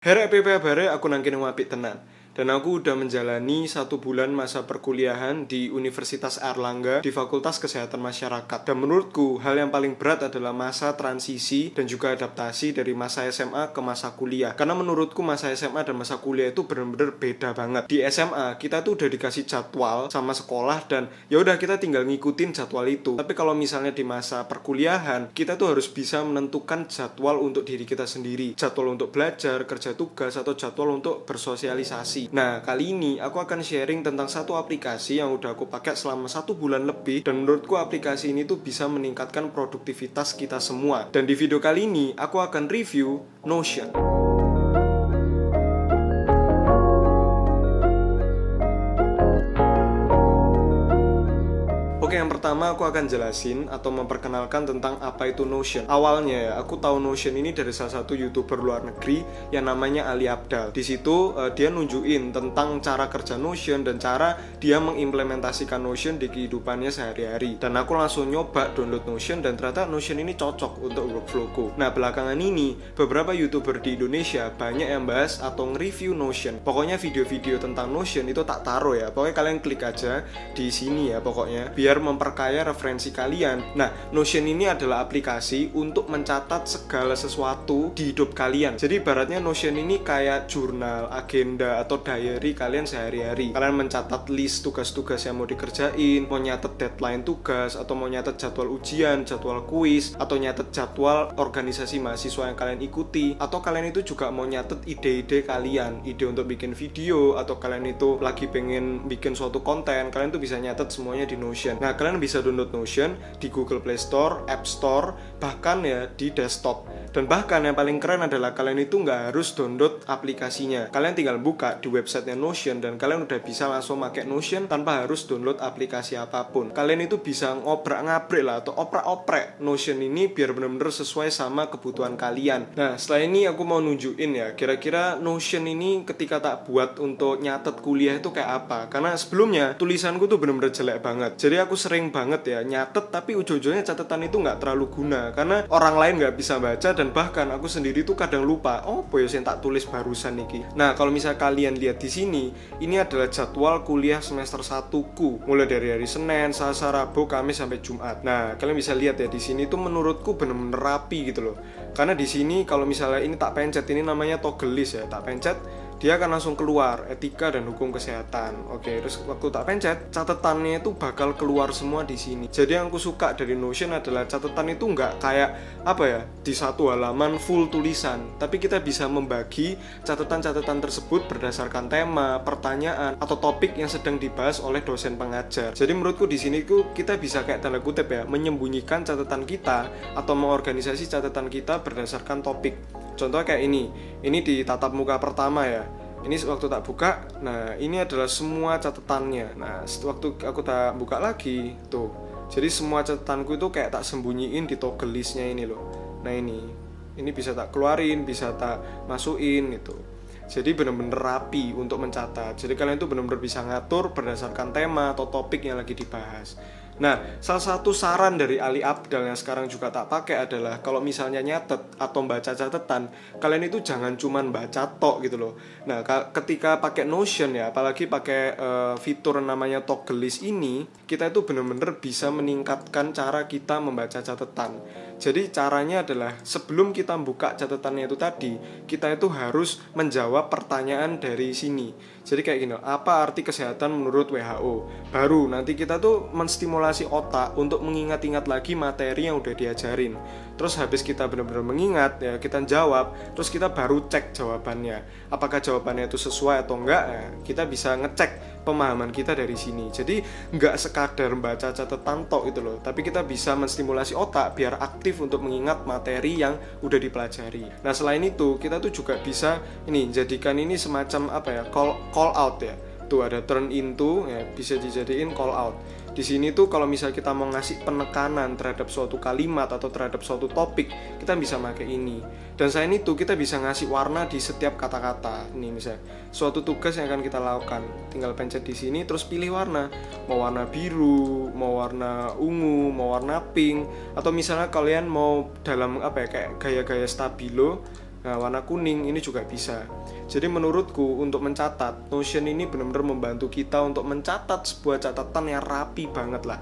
Harek pepe bare aku nang kene apik tenan. Dan aku udah menjalani 1 bulan masa perkuliahan di Universitas Airlangga di Fakultas Kesehatan Masyarakat. Dan menurutku hal yang paling berat adalah masa transisi dan juga adaptasi dari masa SMA ke masa kuliah. Karena menurutku masa SMA dan masa kuliah itu benar-benar beda banget. Di SMA kita tuh udah dikasih jadwal sama sekolah dan ya udah kita tinggal ngikutin jadwal itu. Tapi kalau misalnya di masa perkuliahan, kita tuh harus bisa menentukan jadwal untuk diri kita sendiri. Jadwal untuk belajar, kerja tugas, atau jadwal untuk bersosialisasi. Nah, kali ini aku akan sharing tentang satu aplikasi yang udah aku pakai selama 1 bulan lebih. Dan menurutku aplikasi ini tuh bisa meningkatkan produktivitas kita semua. Dan di video kali ini aku akan review Notion. Oke, yang pertama aku akan jelasin atau memperkenalkan tentang apa itu Notion. Awalnya ya, aku tahu Notion ini dari salah satu YouTuber luar negeri yang namanya Ali Abdaal. Di situ dia nunjukin tentang cara kerja Notion dan cara dia mengimplementasikan Notion di kehidupannya sehari-hari. Dan aku langsung nyoba download Notion dan ternyata Notion ini cocok untuk workflowku. Nah, belakangan ini beberapa YouTuber di Indonesia banyak yang bahas atau nge-review Notion. Pokoknya video-video tentang Notion itu tak taruh ya. Pokoknya kalian klik aja di sini ya pokoknya. Biar memperkaya referensi kalian. Nah, Notion ini adalah aplikasi untuk mencatat segala sesuatu di hidup kalian. Jadi ibaratnya Notion ini kayak jurnal, agenda, atau diary kalian sehari-hari. Kalian mencatat list tugas-tugas yang mau dikerjain, mau nyatet deadline tugas, atau mau nyatet jadwal ujian, jadwal kuis, atau nyatet jadwal organisasi mahasiswa yang kalian ikuti, atau kalian itu juga mau nyatet ide-ide kalian, ide untuk bikin video, atau kalian itu lagi pengen bikin suatu konten, kalian tuh bisa nyatet semuanya di Notion. Nah, kalian bisa download Notion di Google Play Store, App Store, bahkan ya di desktop. Dan bahkan yang paling keren adalah kalian itu nggak harus download aplikasinya. Kalian tinggal buka di websitenya Notion dan kalian udah bisa langsung pakai Notion tanpa harus download aplikasi apapun. Kalian itu bisa ngobrak-ngabrik lah atau oprek-oprek Notion ini biar benar-benar sesuai sama kebutuhan kalian. Nah, setelah ini aku mau nunjukin ya, kira-kira Notion ini ketika tak buat untuk nyatet kuliah itu kayak apa. Karena sebelumnya tulisanku tuh benar-benar jelek banget. Jadi aku sering banget ya nyatet tapi ujung-ujungnya catatan itu nggak terlalu guna karena orang lain nggak bisa baca dan bahkan aku sendiri tuh kadang lupa boyo yang tak tulis barusan niki. Nah, kalau misal kalian lihat di sini, ini adalah jadwal kuliah semester 1ku mulai dari hari Senin, Selasa, Rabu, Kamis sampai Jumat. Nah, kalian bisa lihat ya di sini tuh menurutku bener-bener rapi gitu loh. Karena di sini kalau misalnya ini tak pencet, ini namanya toggle list ya, tak pencet dia akan langsung keluar etika dan hukum kesehatan. Oke, terus waktu tak pencet, catatannya itu bakal keluar semua di sini. Jadi yang aku suka dari Notion adalah catatan itu nggak kayak di satu halaman full tulisan, tapi kita bisa membagi catatan-catatan tersebut berdasarkan tema, pertanyaan, atau topik yang sedang dibahas oleh dosen pengajar. Jadi menurutku di sini kita bisa kayak tanda kutip ya, menyembunyikan catatan kita atau mengorganisasi catatan kita berdasarkan topik. Contohnya kayak ini di tatap muka pertama ya. Ini waktu tak buka, nah ini adalah semua catatannya. Nah, waktu aku tak buka lagi, tuh. Jadi semua catatanku itu kayak tak sembunyiin di toggle listnya ini loh. Nah ini bisa tak keluarin, bisa tak masukin gitu. Jadi benar-benar rapi untuk mencatat. Jadi kalian itu benar-benar bisa ngatur berdasarkan tema atau topik yang lagi dibahas. Nah, salah satu saran dari Ali Abdaal yang sekarang juga tak pakai adalah kalau misalnya nyatet atau baca catatan, kalian itu jangan cuman baca tok gitu loh. Nah, ketika pakai Notion ya, apalagi pakai fitur namanya toggle list ini, kita itu benar-benar bisa meningkatkan cara kita membaca catatan. Jadi caranya adalah sebelum kita buka catatannya itu tadi, kita itu harus menjawab pertanyaan dari sini. Jadi kayak gini, apa arti kesehatan menurut WHO? Baru nanti kita tuh menstimulasi otak untuk mengingat-ingat lagi materi yang udah diajarin. Terus habis kita benar-benar mengingat ya, kita jawab, terus kita baru cek jawabannya. Apakah jawabannya itu sesuai atau enggak? Ya, kita bisa ngecek pemahaman kita dari sini. Jadi nggak sekadar baca catatan tok gitu loh, tapi kita bisa menstimulasi otak biar aktif untuk mengingat materi yang udah dipelajari. Nah, selain itu kita tuh juga bisa jadikan ini semacam call out ya. Tuh ada turn into ya, bisa dijadiin call out. Di sini tuh kalau misalnya kita mau ngasih penekanan terhadap suatu kalimat atau terhadap suatu topik, kita bisa pakai ini. Dan selain itu kita bisa ngasih warna di setiap kata-kata. Ini misalnya suatu tugas yang akan kita lakukan, tinggal pencet di sini terus pilih warna. Mau warna biru, mau warna ungu, mau warna pink, atau misalnya kalian mau dalam kayak gaya-gaya stabilo, Nah, warna kuning ini juga bisa. Jadi menurutku untuk mencatat, Notion ini benar-benar membantu kita untuk mencatat sebuah catatan yang rapi banget lah.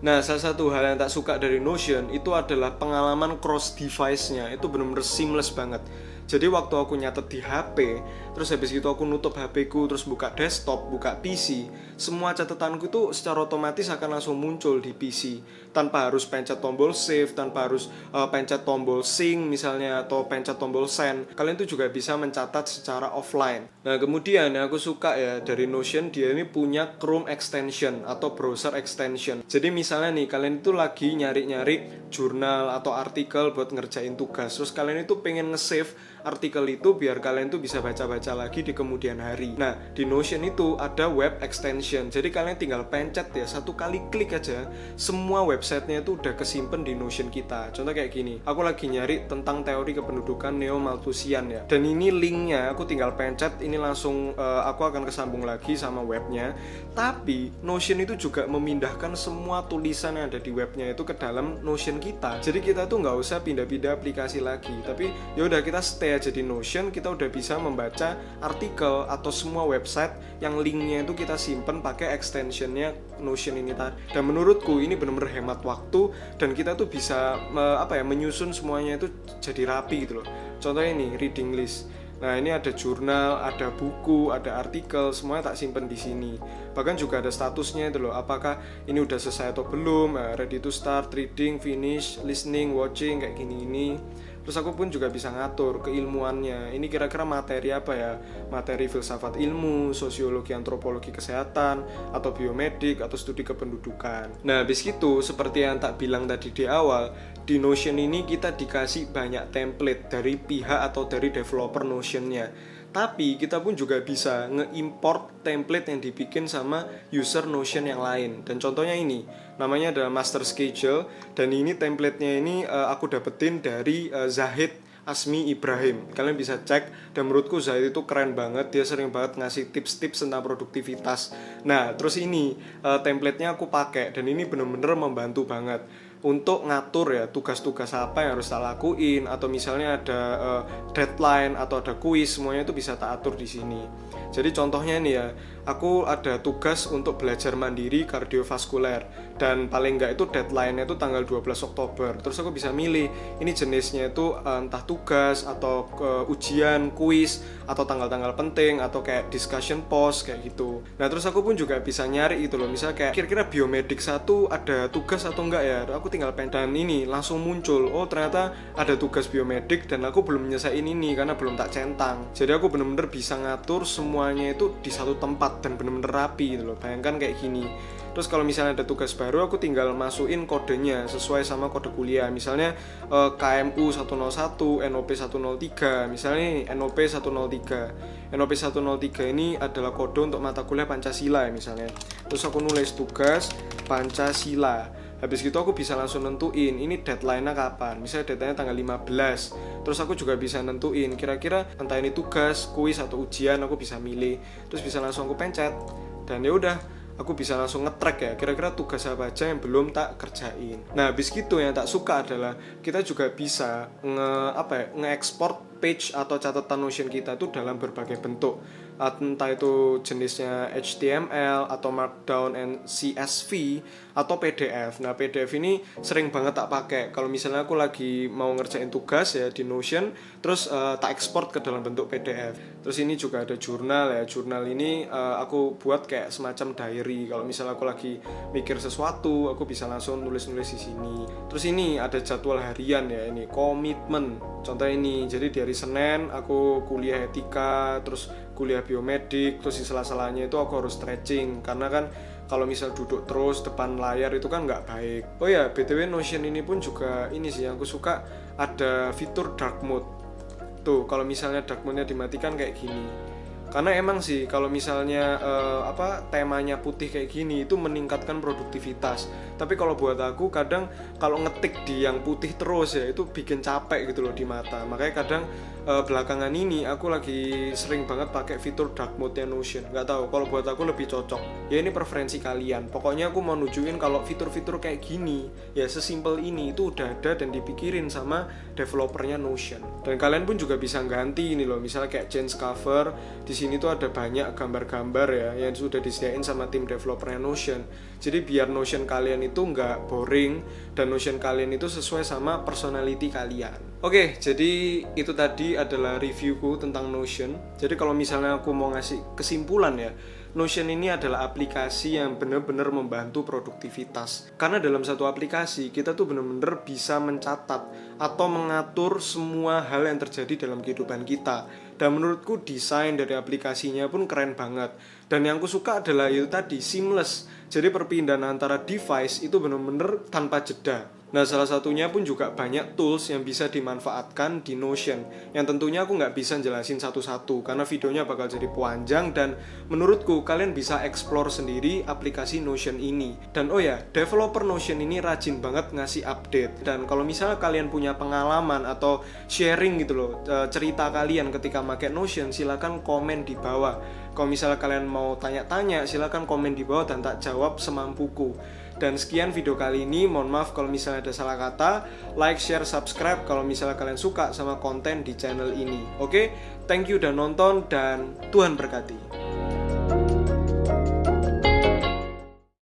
Nah, salah satu hal yang tak suka dari Notion itu adalah pengalaman cross device-nya. Itu benar-benar seamless banget. Jadi waktu aku nyatet di HP, terus habis itu aku nutup HP-ku, terus buka desktop, buka PC, semua catatanku itu secara otomatis akan langsung muncul di PC tanpa harus pencet tombol save, tanpa harus pencet tombol sync misalnya, atau pencet tombol send. Kalian itu juga bisa mencatat secara offline. Nah, kemudian yang aku suka ya dari Notion, dia ini punya Chrome extension atau browser extension. Jadi misalnya nih, kalian itu lagi nyari-nyari jurnal atau artikel buat ngerjain tugas, terus kalian itu pengen nge-save artikel itu biar kalian tuh bisa baca-baca lagi di kemudian hari. Nah, di Notion itu ada web extension. Jadi kalian tinggal pencet ya, satu kali klik aja, semua websitenya itu udah kesimpan di Notion kita. Contoh kayak gini, aku lagi nyari tentang teori kependudukan Neo-Malthusian ya. Dan ini linknya, aku tinggal pencet, ini langsung aku akan kesambung lagi sama webnya. Tapi Notion itu juga memindahkan semua tulisan yang ada di webnya itu ke dalam Notion kita. Jadi kita tuh nggak usah pindah-pindah aplikasi lagi. Tapi yaudah, kita stay aja di Notion, kita udah bisa membaca artikel atau semua website yang linknya itu kita simpen pakai extensionnya Notion ini tadi. Dan menurutku ini benar-benar hemat waktu dan kita tuh bisa menyusun semuanya itu jadi rapi gitu loh. Contohnya ini reading list. Nah, ini ada jurnal, ada buku, ada artikel, semuanya tak simpen di sini. Bahkan juga ada statusnya itu loh, apakah ini udah selesai atau belum, ready to start, reading, finish, listening, watching, kayak gini. Terus aku pun juga bisa ngatur keilmuannya. Ini kira-kira materi apa ya? Materi filsafat ilmu, sosiologi, antropologi kesehatan, atau biomedik, atau studi kependudukan. Nah, habis itu seperti yang tak bilang tadi di awal, di Notion ini kita dikasih banyak template dari pihak atau dari developer Notion-nya. Tapi kita pun juga bisa nge-import template yang dibikin sama user Notion yang lain. Dan contohnya ini, namanya adalah Master Schedule. Dan ini template-nya ini aku dapetin dari Zahid Asmi Ibrahim. Kalian bisa cek, dan menurutku Zahid itu keren banget. Dia sering banget ngasih tips-tips tentang produktivitas. Nah, terus ini template-nya aku pakai, dan ini bener-bener membantu banget untuk ngatur ya tugas-tugas apa yang harus tak lakuin, atau misalnya ada deadline atau ada kuis, semuanya itu bisa tak atur di sini. Jadi contohnya nih ya, aku ada tugas untuk belajar mandiri kardiovaskuler dan paling enggak itu deadline-nya itu tanggal 12 Oktober. Terus aku bisa milih ini jenisnya itu entah tugas atau ujian, kuis, atau tanggal-tanggal penting, atau kayak discussion post kayak gitu. Nah, terus aku pun juga bisa nyari itu loh, misalnya kayak kira-kira biomedik 1 ada tugas atau enggak ya. Aku tinggal pen dan ini langsung muncul, oh ternyata ada tugas biomedik dan aku belum menyelesaikan ini karena belum tak centang. Jadi aku bener-bener bisa ngatur semuanya itu di satu tempat dan bener-bener rapi gitu loh. Bayangkan kayak gini. Terus kalau misalnya ada tugas baru, aku tinggal masukin kodenya sesuai sama kode kuliah. Misalnya KMU 101, NOP 103. Misalnya ini NOP 103. NOP 103 ini adalah kode untuk mata kuliah Pancasila ya misalnya. Terus aku nulis tugas Pancasila. Habis gitu aku bisa langsung nentuin ini deadline-nya kapan. Misalnya deadline-nya tanggal 15. Terus aku juga bisa nentuin kira-kira entah ini tugas, kuis atau ujian, aku bisa milih. Terus bisa langsung aku pencet. Dan ya udah, aku bisa langsung nge-track ya kira-kira tugas apa aja yang belum tak kerjain. Nah, habis gitu yang tak suka adalah kita juga bisa nge-export page atau catatan Notion kita itu dalam berbagai bentuk. Entah itu jenisnya HTML atau Markdown and CSV atau PDF. Nah, PDF ini sering banget tak pakai kalau misalnya aku lagi mau ngerjain tugas ya di Notion, terus tak ekspor ke dalam bentuk PDF. Terus ini juga ada jurnal ya. Jurnal ini aku buat kayak semacam diary. Kalau misalnya aku lagi mikir sesuatu, aku bisa langsung nulis-nulis di sini. Terus ini ada jadwal harian ya, ini komitmen. Contoh ini, jadi di hari Senin aku kuliah etika, terus kuliah biomedik, terus di sela-selanya itu aku harus stretching karena kan kalau misal duduk terus depan layar itu kan nggak baik. Oh ya, BTW Notion ini pun juga ini sih yang aku suka, ada fitur dark mode. Tuh, kalau misalnya dark mode-nya dimatikan kayak gini. Karena emang sih kalau misalnya temanya putih kayak gini itu meningkatkan produktivitas. Tapi kalau buat aku kadang kalau ngetik di yang putih terus ya itu bikin capek gitu loh di mata. Makanya kadang belakangan ini aku lagi sering banget pakai fitur dark mode-nya Notion. Nggak tahu, kalau buat aku lebih cocok. Ya ini preferensi kalian. Pokoknya aku mau nunjukin kalau fitur-fitur kayak gini, ya sesimpel ini itu udah ada dan dipikirin sama developernya Notion. Dan kalian pun juga bisa ganti ini loh, misalnya kayak change cover. Di sini tuh ada banyak gambar-gambar ya yang sudah disediain sama tim developernya Notion. Jadi biar Notion kalian itu nggak boring dan Notion kalian itu sesuai sama personality kalian. Oke, jadi itu tadi adalah reviewku tentang Notion. Jadi kalau misalnya aku mau ngasih kesimpulan ya, Notion ini adalah aplikasi yang benar-benar membantu produktivitas. Karena dalam satu aplikasi, kita tuh benar-benar bisa mencatat atau mengatur semua hal yang terjadi dalam kehidupan kita. Dan menurutku desain dari aplikasinya pun keren banget. Dan yang aku suka adalah itu tadi, seamless. Jadi perpindahan antara device itu benar-benar tanpa jeda. Nah, salah satunya pun juga banyak tools yang bisa dimanfaatkan di Notion, yang tentunya aku nggak bisa jelasin satu-satu karena videonya bakal jadi panjang. Dan menurutku kalian bisa explore sendiri aplikasi Notion ini. Dan oh ya, developer Notion ini rajin banget ngasih update. Dan kalau misalnya kalian punya pengalaman atau sharing gitu loh, cerita kalian ketika pakai Notion, silakan komen di bawah. Kalau misalnya kalian mau tanya-tanya, silakan komen di bawah dan tak jawab semampuku. Dan sekian video kali ini, mohon maaf kalau misalnya ada salah kata. Like, share, subscribe kalau misalnya kalian suka sama konten di channel ini. Oke, thank you udah nonton dan Tuhan berkati.